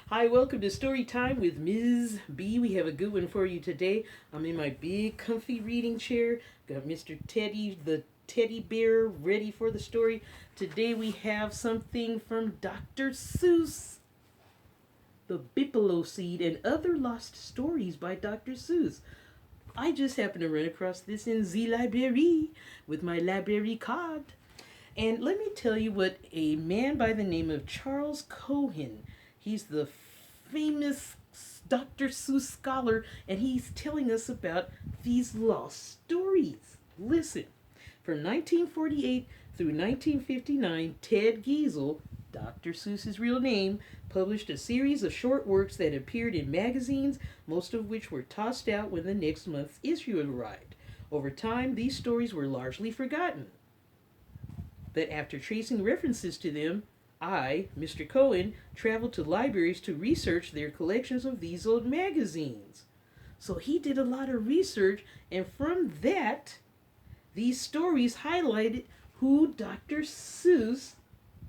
Hi, welcome to Story Time with Ms. B. We have a good one for you today. I'm in my big, comfy reading chair. Got Mr. Teddy, the teddy bear, ready for the story. Today we have something from Dr. Seuss, The Bippolo Seed and Other Lost Stories by Dr. Seuss. I just happened to run across this in the library with my library card. And let me tell you what a man by the name of Charles Cohen, he's the famous Dr. Seuss scholar, and he's telling us about these lost stories. Listen, from 1948 through 1959, Ted Giesel, Dr. Seuss's real name, published a series of short works that appeared in magazines, most of which were tossed out when the next month's issue arrived. Over time, these stories were largely forgotten. But after tracing references to them, I, Mr. Cohen, traveled to libraries to research their collections of these old magazines. So he did a lot of research, and from that, these stories highlighted who Dr. Seuss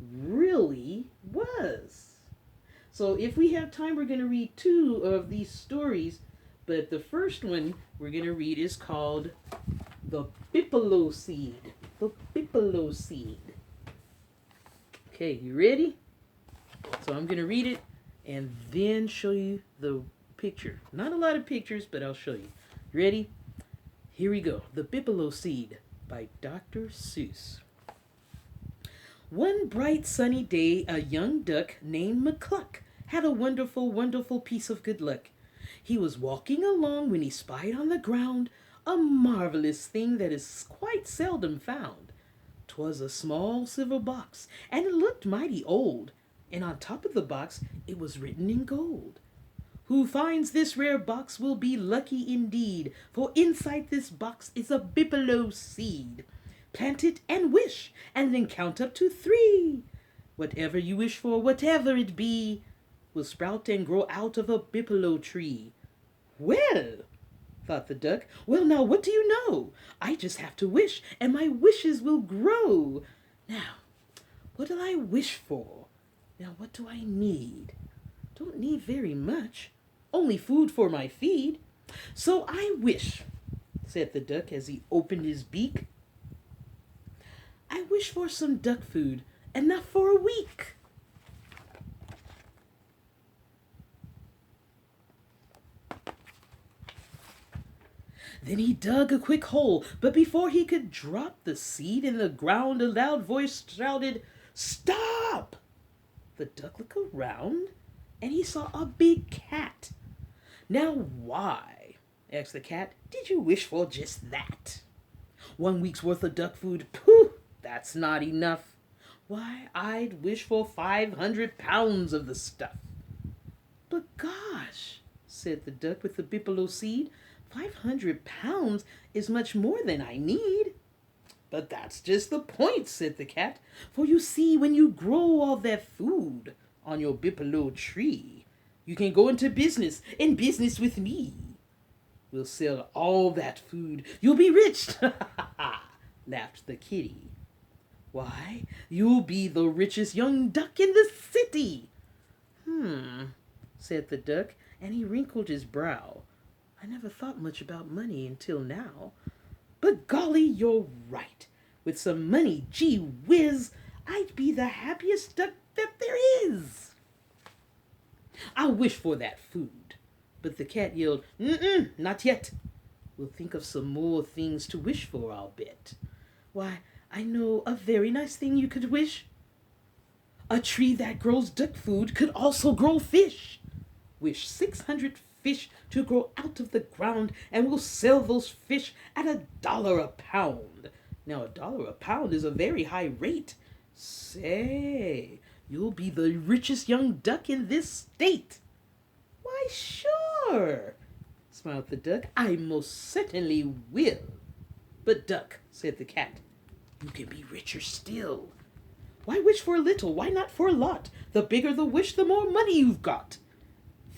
really was. So if we have time, we're going to read two of these stories, but the first one we're going to read is called The Bippolo Seed. The Bippolo Seed. Okay, you ready? So I'm going to read it and then show you the picture. Not a lot of pictures, but I'll show you. Ready? Here we go. The Bippolo Seed by Dr. Seuss. One bright sunny day, a young duck named McCluck had a wonderful, wonderful piece of good luck. He was walking along when he spied on the ground a marvelous thing that is quite seldom found. 'Twas a small silver box, and it looked mighty old, and on top of the box it was written in gold. Who finds this rare box will be lucky indeed, for inside this box is a Bippolo seed. Plant it and wish, and then count up to 3. Whatever you wish for, whatever it be, will sprout and grow out of a Bippolo tree. Well, thought the duck, well, now what do you know? I just have to wish, and my wishes will grow. Now, what do I wish for? Now, what do I need? Don't need very much. Only food for my feed. So I wish, said the duck as he opened his beak. I wish for some duck food, enough for a week. Then he dug a quick hole, but before he could drop the seed in the ground, a loud voice shouted, "Stop!" The duck looked around, and he saw a big cat. Now why, asked the cat, did you wish for just that? 1 week's worth of duck food, pooh, that's not enough. Why, I'd wish for 500 pounds of the stuff. But gosh, said the duck with the Bippolo seed, 500 pounds is much more than I need. But that's just the point, said the cat. For you see, when you grow all that food on your Bippolo tree, you can go into business, and business with me. We'll sell all that food. You'll be rich, laughed the kitty. Why, you'll be the richest young duck in the city. Said the duck, and he wrinkled his brow. I never thought much about money until now. But golly, you're right. With some money, gee whiz, I'd be the happiest duck that there is. I'll wish for that food. But the cat yelled, not yet. We'll think of some more things to wish for, I'll bet. Why, I know a very nice thing you could wish. A tree that grows duck food could also grow fish. Wish 600 fish to grow out of the ground, and we'll sell those fish at $1 a pound. Now, $1 a pound is a very high rate. Say, you'll be the richest young duck in this state. Why, sure, smiled the duck. I most certainly will. But, duck, said the cat, you can be richer still. Why wish for a little? Why not for a lot? The bigger the wish, the more money you've got.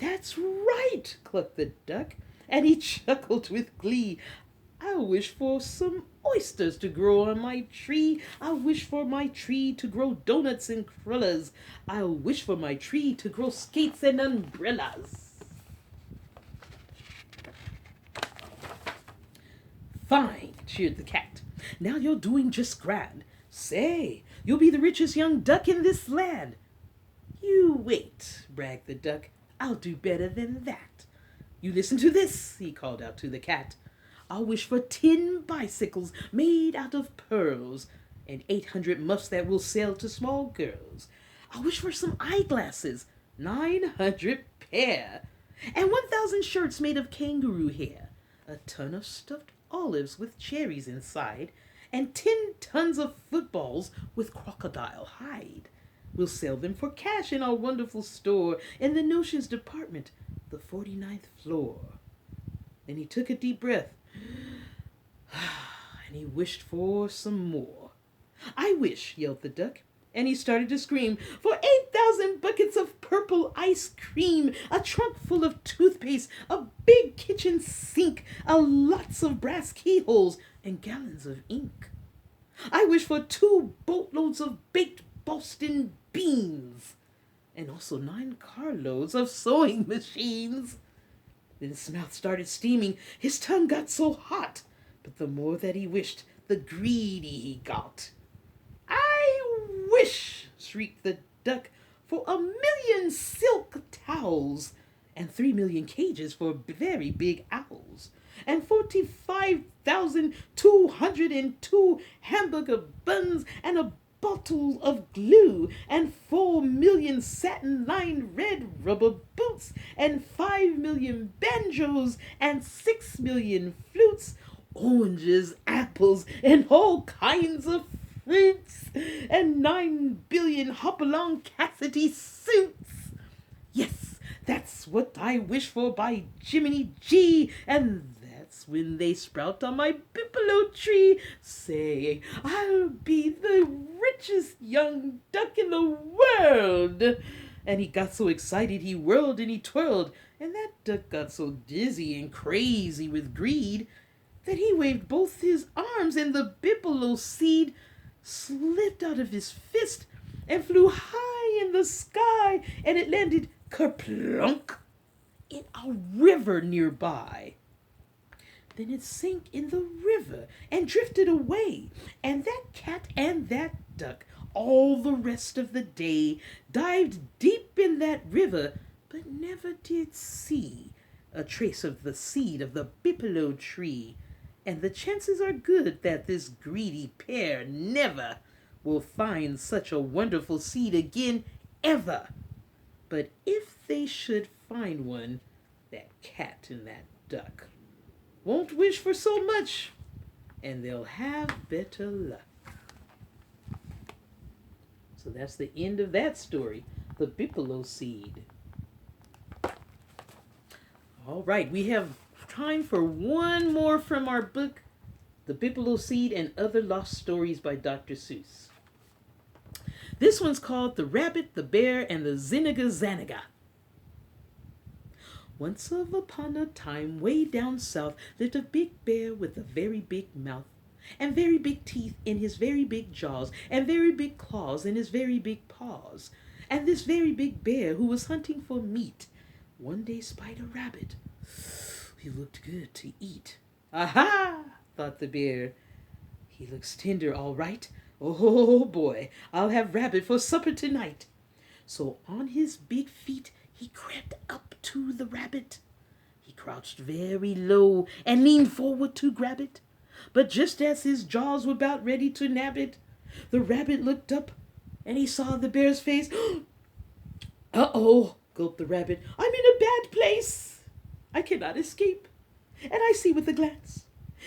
That's right, clucked the duck, and he chuckled with glee. I wish for some oysters to grow on my tree. I wish for my tree to grow donuts and crullers. I wish for my tree to grow skates and umbrellas. Fine, cheered the cat. Now you're doing just grand. Say, you'll be the richest young duck in this land. You wait, bragged the duck. I'll do better than that. You listen to this, he called out to the cat. I'll wish for 10 bicycles made out of pearls and 800 muffs that will sell to small girls. I'll wish for some eyeglasses, 900 pair, and 1,000 shirts made of kangaroo hair, a ton of stuffed olives with cherries inside, and 10 tons of footballs with crocodile hide. We'll sell them for cash in our wonderful store in the notions department, the 49th floor. Then he took a deep breath, and he wished for some more. I wish, yelled the duck, and he started to scream, for 8,000 buckets of purple ice cream, a trunk full of toothpaste, a big kitchen sink, lots of brass keyholes, and gallons of ink. I wish for 2 boatloads of baked Boston beans, and also 9 carloads of sewing machines. Then his mouth started steaming, his tongue got so hot, but the more that he wished, the greedy he got. I wish, shrieked the duck, for 1,000,000 silk towels, and 3,000,000 cages for very big owls, and 45,202 hamburger buns, and a bottle of glue, and 4,000,000 satin-lined red rubber boots, and 5,000,000 banjos, and 6,000,000 flutes, oranges, apples, and all kinds of fruits, and 9,000,000,000 Hopalong Cassidy suits. Yes, that's what I wish for, by Jiminy G, and that's when they sprout on my Bippolo tree. Say, I'll be the richest young duck in the world. And he got so excited he whirled and he twirled, and that duck got so dizzy and crazy with greed that he waved both his arms, and the Bippolo seed slipped out of his fist and flew high in the sky, and it landed kerplunk in a river nearby. Then it sank in the river and drifted away, and that cat and that duck all the rest of the day dived deep in that river, but never did see a trace of the seed of the Bippolo tree, and the chances are good that this greedy pair never will find such a wonderful seed again, ever. But if they should find one, that cat and that duck won't wish for so much, and they'll have better luck. So that's the end of that story, the Bippolo seed. All right, we have time for one more from our book, The Bippolo Seed and Other Lost Stories by Dr. Seuss. This one's called The Rabbit, the Bear, and the Ziniga Zaniga. Once upon a time, way down south, lived a big bear with a very big mouth, and very big teeth in his very big jaws, and very big claws in his very big paws. And this very big bear, who was hunting for meat, one day spied a rabbit. He looked good to eat. Aha! Thought the bear. He looks tender, all right. Oh boy, I'll have rabbit for supper tonight. So on his big feet, he crept up to the rabbit. He crouched very low and leaned forward to grab it. But just as his jaws were about ready to nab it, the rabbit looked up and he saw the bear's face. Uh-oh, gulped the rabbit. I'm in a bad place. I cannot escape. And I see with a glance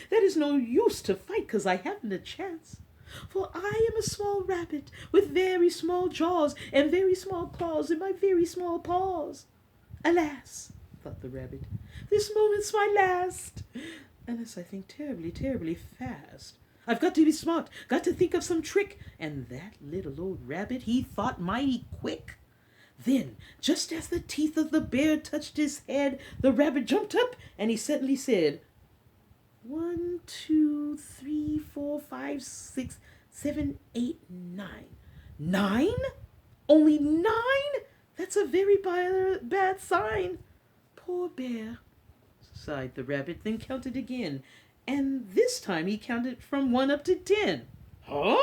that is no use to fight, 'cause I haven't a chance. For I am a small rabbit with very small jaws and very small claws in my very small paws. Alas, thought the rabbit, this moment's my last, unless I think terribly, terribly fast. I've got to be smart, got to think of some trick, and that little old rabbit, he thought mighty quick. Then, just as the teeth of the bear touched his head, the rabbit jumped up and he suddenly said, 1, 2, 3, 4, 5, 6, 7, 8, 9. 9? Only 9? That's a very bad sign. Poor bear, sighed the rabbit, then counted again. And this time he counted from 1 up to 10. Huh?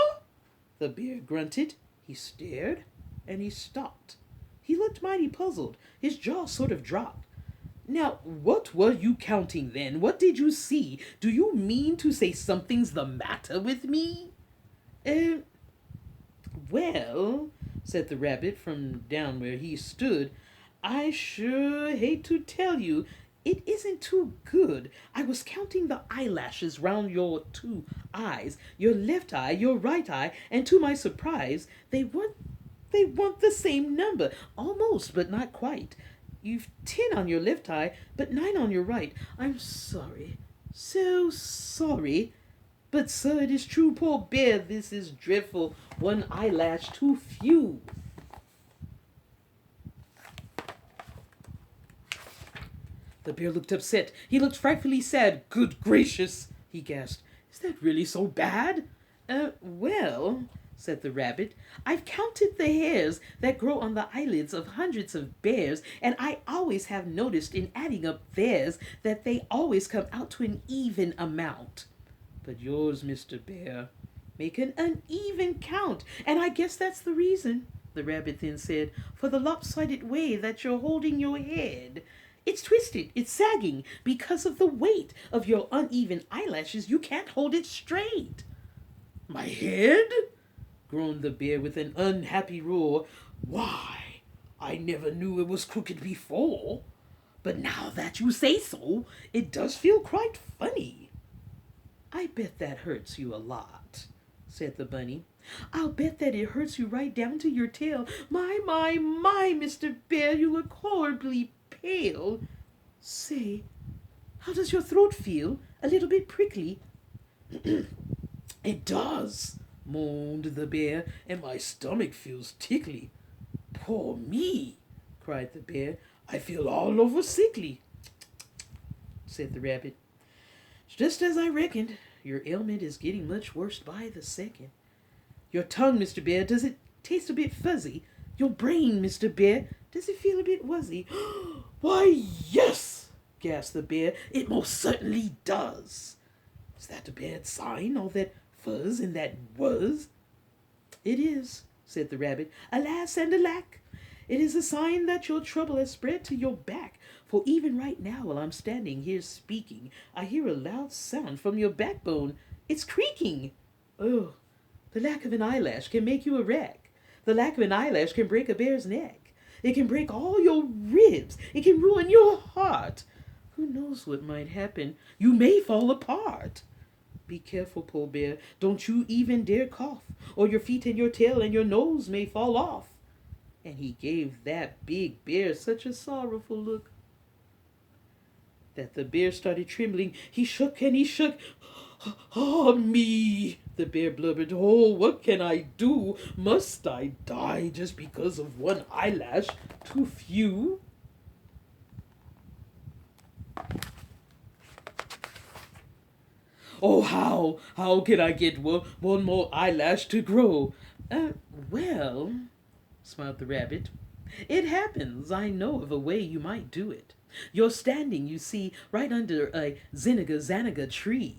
The bear grunted. He stared, and he stopped. He looked mighty puzzled. His jaw sort of dropped. Now, what were you counting then? What did you see? Do you mean to say something's the matter with me? Well, said the rabbit from down where he stood, I sure hate to tell you, it isn't too good. I was counting the eyelashes round your 2 eyes, your left eye, your right eye, and to my surprise, they weren't the same number. Almost, but not quite. You've 10 on your left eye, but 9 on your right. I'm sorry. So sorry. But, sir, it is true, poor bear, this is dreadful. 1 eyelash too few. The bear looked upset. He looked frightfully sad. Good gracious, he gasped. Is that really so bad? Well, said the rabbit, I've counted the hairs that grow on the eyelids of hundreds of bears, and I always have noticed in adding up theirs that they always come out to an even amount. But yours, Mr. Bear, make an uneven count, and I guess that's the reason, the rabbit then said, for the lopsided way that you're holding your head. It's twisted, it's sagging. Because of the weight of your uneven eyelashes, you can't hold it straight. My head? Groaned the bear with an unhappy roar. Why, I never knew it was crooked before. But now that you say so, it does feel quite funny. I bet that hurts you a lot, said the bunny. I'll bet that it hurts you right down to your tail. My, Mr. Bear, you look horribly pale. Say, how does your throat feel? A little bit prickly? It does, moaned the bear, and my stomach feels tickly. Poor me, cried the bear. I feel all over sickly, said the rabbit. Just as I reckoned. Your ailment is getting much worse by the second. Your tongue, Mr. Bear, does it taste a bit fuzzy? Your brain, Mr. Bear, does it feel a bit wuzzy? Why, yes, gasped the bear, it most certainly does. Is that a bad sign, all that fuzz and that wuzz? It is, said the rabbit. Alas and alack, it is a sign that your trouble has spread to your back. For even right now, while I'm standing here speaking, I hear a loud sound from your backbone. It's creaking. Oh, the lack of an eyelash can make you a wreck. The lack of an eyelash can break a bear's neck. It can break all your ribs. It can ruin your heart. Who knows what might happen? You may fall apart. Be careful, poor bear. Don't you even dare cough, or your feet and your tail and your nose may fall off. And he gave that big bear such a sorrowful look that the bear started trembling. He shook and he shook. Ah, me, the bear blubbered. Oh, what can I do? Must I die just because of 1 eyelash too few? Oh, how can I get one more eyelash to grow? Well, smiled the rabbit, it happens. I know of a way you might do it. You're standing, you see, right under a zanaga tree.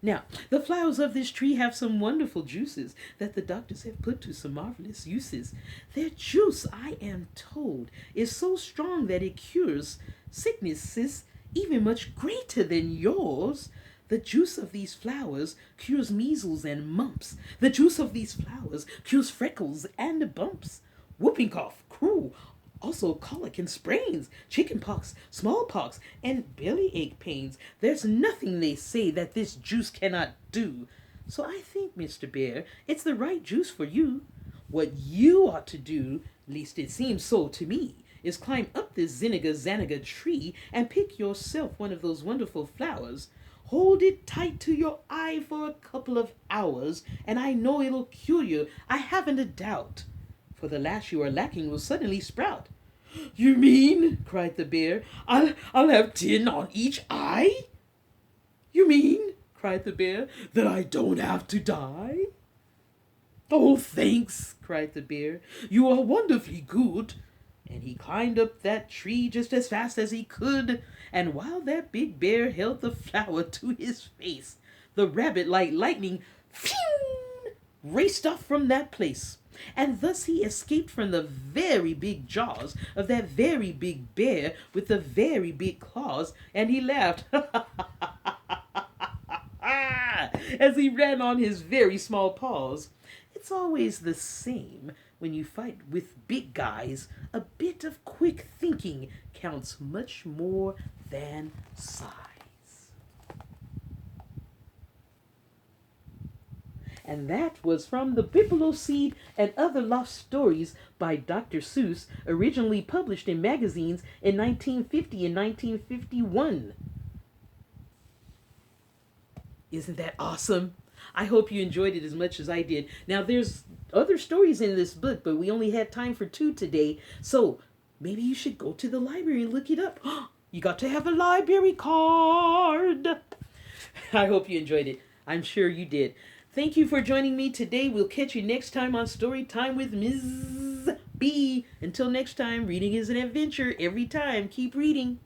Now, the flowers of this tree have some wonderful juices that the doctors have put to some marvelous uses. Their juice, I am told, is so strong that it cures sicknesses even much greater than yours. The juice of these flowers cures measles and mumps. The juice of these flowers cures freckles and bumps. Whooping cough, croup, also colic and sprains, chicken pox, smallpox, and bellyache pains. There's nothing, they say, that this juice cannot do. So I think, Mr. Bear, it's the right juice for you. What you ought to do, least it seems so to me, is climb up this zanaga tree and pick yourself one of those wonderful flowers. Hold it tight to your eye for a couple of hours, and I know it'll cure you. I haven't a doubt. For the lash you are lacking will suddenly sprout. You mean, cried the bear, I'll have 10 on each eye? You mean, cried the bear, that I don't have to die? Oh, thanks, cried the bear. You are wonderfully good. And he climbed up that tree just as fast as he could. And while that big bear held the flower to his face, the rabbit, like lightning, phew, raced off from that place. And thus he escaped from the very big jaws of that very big bear with the very big claws. And he laughed as he ran on his very small paws. It's always the same when you fight with big guys. A bit of quick thinking counts much more than size. And that was from the Bippolo Seed and Other Lost Stories by Dr. Seuss, originally published in magazines in 1950 and 1951. Isn't that awesome? I hope you enjoyed it as much as I did. Now, there's other stories in this book, but we only had time for 2 today. So maybe you should go to the library and look it up. You got to have a library card. I hope you enjoyed it. I'm sure you did. Thank you for joining me today. We'll catch you next time on Story Time with Ms. B. Until next time, reading is an adventure every time. Keep reading.